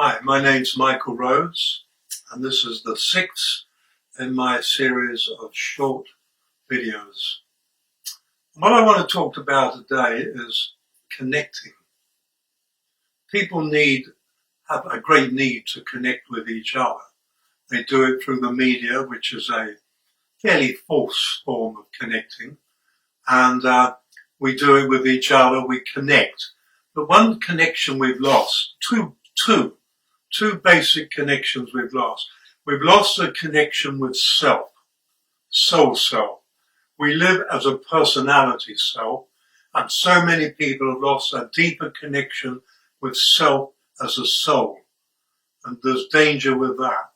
Hi, my name's Michael Rhodes, and this is the sixth in my series of short videos. What I want to talk about today is connecting. People have a great need to connect with each other. They do it through the media, which is a fairly false form of connecting, and we do it with each other, we connect. But one connection we've lost, two basic connections we've lost. We've lost the connection with self, soul self. We live as a personality self, and so many people have lost a deeper connection with self as a soul, and there's danger with that.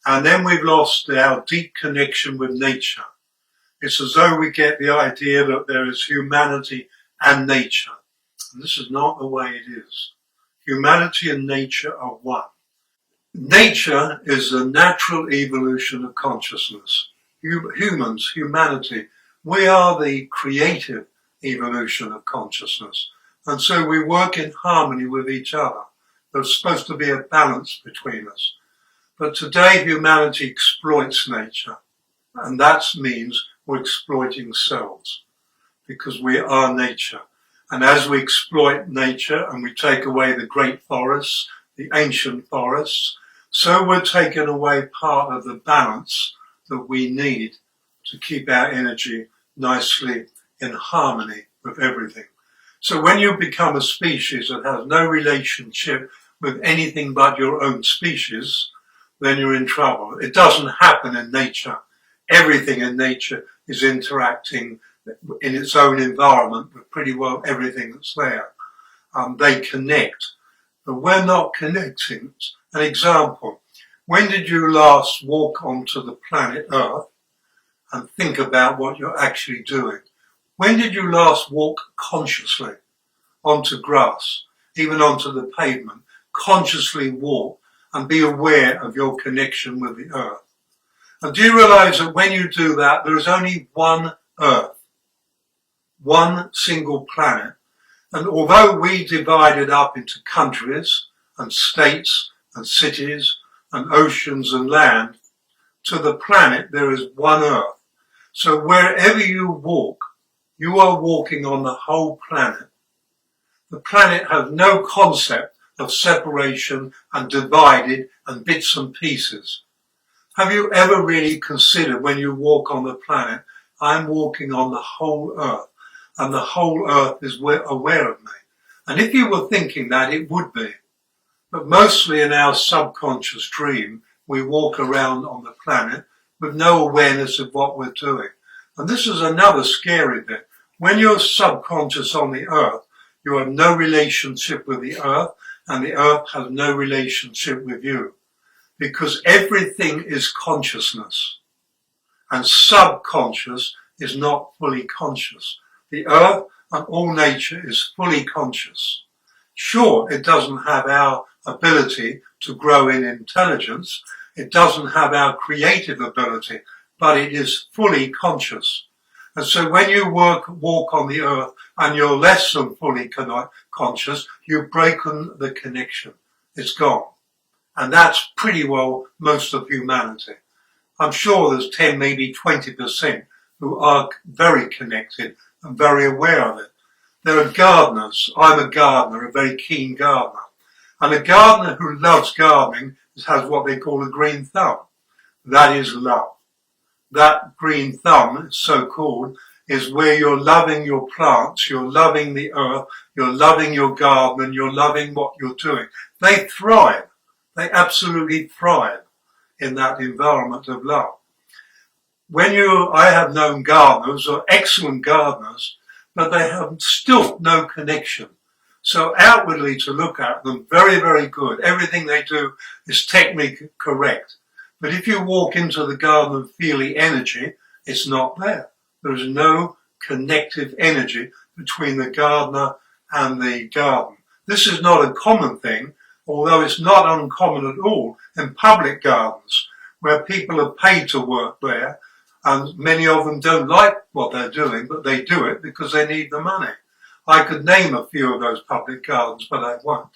And then we've lost our deep connection with nature. It's as though we get the idea that there is humanity and nature, and this is not the way it is. Humanity and nature are one. Nature is the natural evolution of consciousness. Humans, humanity, we are the creative evolution of consciousness. And so we work in harmony with each other. There's supposed to be a balance between us. But today humanity exploits nature. And that means we're exploiting selves, because we are nature. And as we exploit nature and we take away the great forests, the ancient forests, so we're taking away part of the balance that we need to keep our energy nicely in harmony with everything. So when you become a species that has no relationship with anything but your own species, then you're in trouble. It doesn't happen in nature. Everything in nature is interacting in its own environment with pretty well everything that's there. They connect, but we're not connecting. An example, when did you last walk onto the planet Earth and think about what you're actually doing? When did you last walk consciously onto grass, even onto the pavement, consciously walk and be aware of your connection with the Earth? And do you realize that when you do that, there is only one Earth, one single planet? And although we divide it up into countries and states and cities and oceans and land, to the planet there is one Earth. So wherever you walk, you are walking on the whole planet. The planet has no concept of separation and divided and bits and pieces. Have you ever really considered when you walk on the planet, I'm walking on the whole Earth, and the whole Earth is aware of me? And if you were thinking that, it would be. But mostly in our subconscious dream, we walk around on the planet with no awareness of what we're doing. And this is another scary bit. When you're subconscious on the Earth, you have no relationship with the Earth, and the Earth has no relationship with you. Because everything is consciousness, and subconscious is not fully conscious. The Earth and all nature is fully conscious. Sure, it doesn't have our ability to grow in intelligence, it doesn't have our creative ability, but it is fully conscious. And so when you walk on the Earth and you're less than fully conscious, you've broken the connection. It's gone. And that's pretty well most of humanity. I'm sure there's 10, maybe 20% who are very connected and very aware of it. There are gardeners. I'm a gardener, a very keen gardener. And a gardener who loves gardening has what they call a green thumb. That is love. That green thumb, so called, is where you're loving your plants, you're loving the earth, you're loving your garden, and you're loving what you're doing. They thrive. They absolutely thrive in that environment of love. I have known gardeners who are excellent gardeners, but they have still no connection. So outwardly to look at them, very, very good. Everything they do is technically correct. But if you walk into the garden and feel the energy, it's not there. There is no connective energy between the gardener and the garden. This is not a common thing, although it's not uncommon at all in public gardens where people are paid to work there, and many of them don't like what they're doing, but they do it because they need the money. I could name a few of those public gardens, but I won't.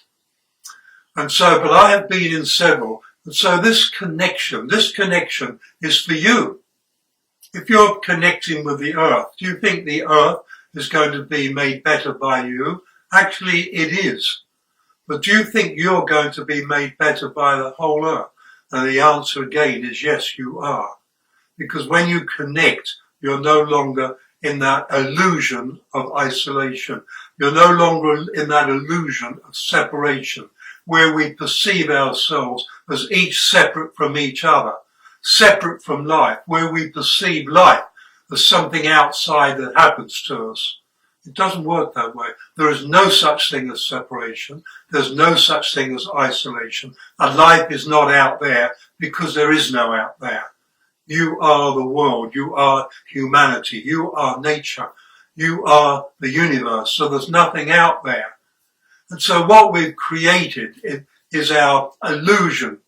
And so, but I have been in several. And so this connection is for you. If you're connecting with the earth, do you think the earth is going to be made better by you? Actually, it is. But do you think you're going to be made better by the whole earth? And the answer again is yes, you are. Because when you connect, you're no longer in that illusion of isolation. You're no longer in that illusion of separation, where we perceive ourselves as each separate from each other, separate from life, where we perceive life as something outside that happens to us. It doesn't work that way. There is no such thing as separation. There's no such thing as isolation. And life is not out there because there is no out there. You are the world. You are humanity. You are nature. You are the universe. So there's nothing out there. And so what we've created is our illusion,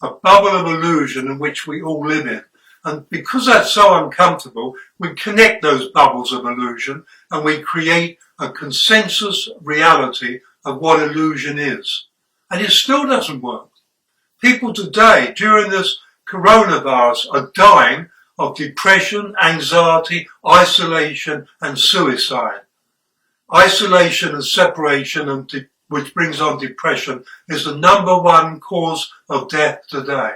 a bubble of illusion in which we all live in. And because that's so uncomfortable, we connect those bubbles of illusion and we create a consensus reality of what illusion is. And it still doesn't work. People today, during this coronavirus, are dying of depression, anxiety, isolation and suicide. Isolation and separation, which brings on depression, is the number one cause of death today.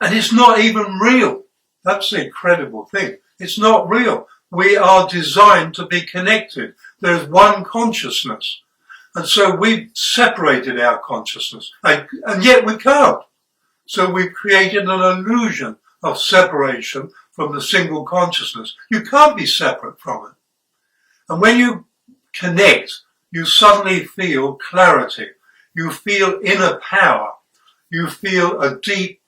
And it's not even real. That's the incredible thing. It's not real. We are designed to be connected. There's one consciousness. And so we've separated our consciousness. And yet we can't. So we've created an illusion of separation from the single consciousness. You can't be separate from it. And when you connect, you suddenly feel clarity. You feel inner power. You feel a deep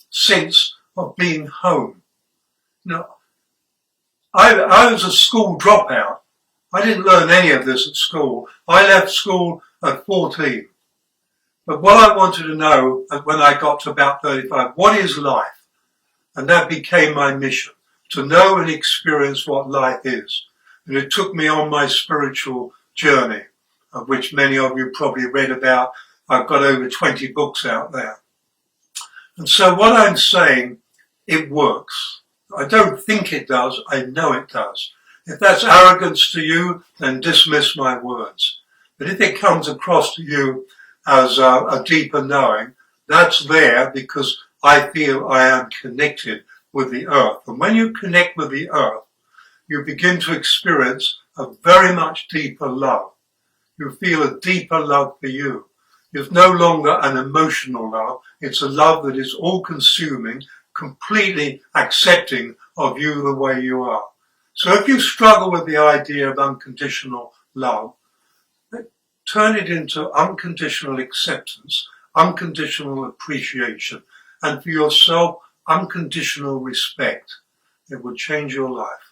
sense of being home. Now, I was a school dropout. I didn't learn any of this at school. I left school at 14. But what I wanted to know when I got to about 35, what is life? And that became my mission, to know and experience what life is. And it took me on my spiritual journey, of which many of you probably read about. I've got over 20 books out there. And so what I'm saying, it works. I don't think it does, I know it does. If that's arrogance to you, then dismiss my words. But if it comes across to you as a deeper knowing, that's there because I feel I am connected with the earth. And when you connect with the earth, you begin to experience a very much deeper love. You feel a deeper love for you. It's no longer an emotional love. It's a love that is all-consuming, completely accepting of you the way you are. So if you struggle with the idea of unconditional love, turn it into unconditional acceptance, unconditional appreciation, and for yourself, unconditional respect. It will change your life.